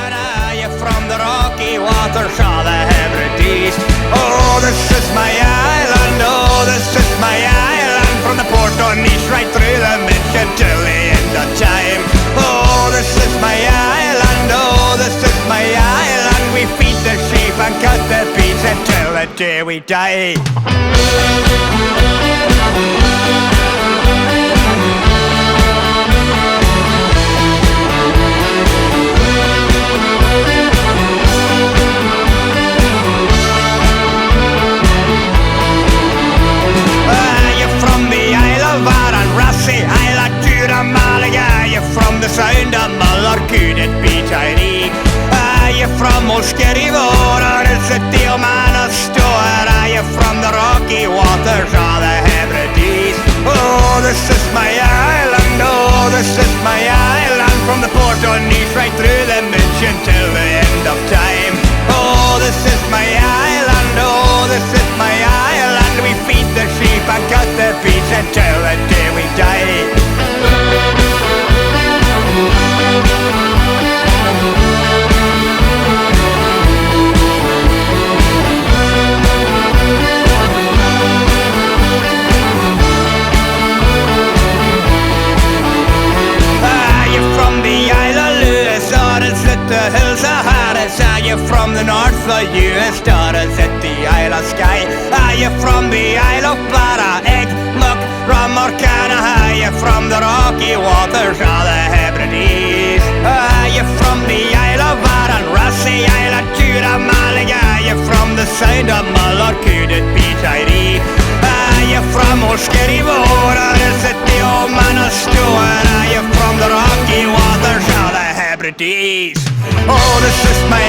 And are you from the Rocky Waters or the Hebrides? Oh, this is my island, oh, this is my island. From the port on Nice right through the mission till the end of time. Oh, this is my island, oh, this is my island. We feed the sheep and cut the beans until the day we die. Sound of Muller, could it be tidy? Are you from old Skerryvore, or is it the O'Mahony store? Are you from the Rocky Waters or the Hebrides? Oh, this is my island, oh, this is my island. From the port on Nice right through the mission till the end of time. Oh, this is my island, oh, this is my island. We feed the sheep and cut the beans until the day we die. The hills are hardest. Are you from the north or US or is it the Isle of Skye? Are you from the Isle of Barra, Egg, Muck, Rum or Canna? Are you from the Rocky Waters or the Hebrides? Are you from the Isle of Arran, Rossi, Isle of Jura, Malaga? Are you from the Sound of Mull or could it be tidy? Are you from old Skerryvore or is it the O'Mahony store? Are you from the Rocky Waters or the Hebrides? Oh, this is my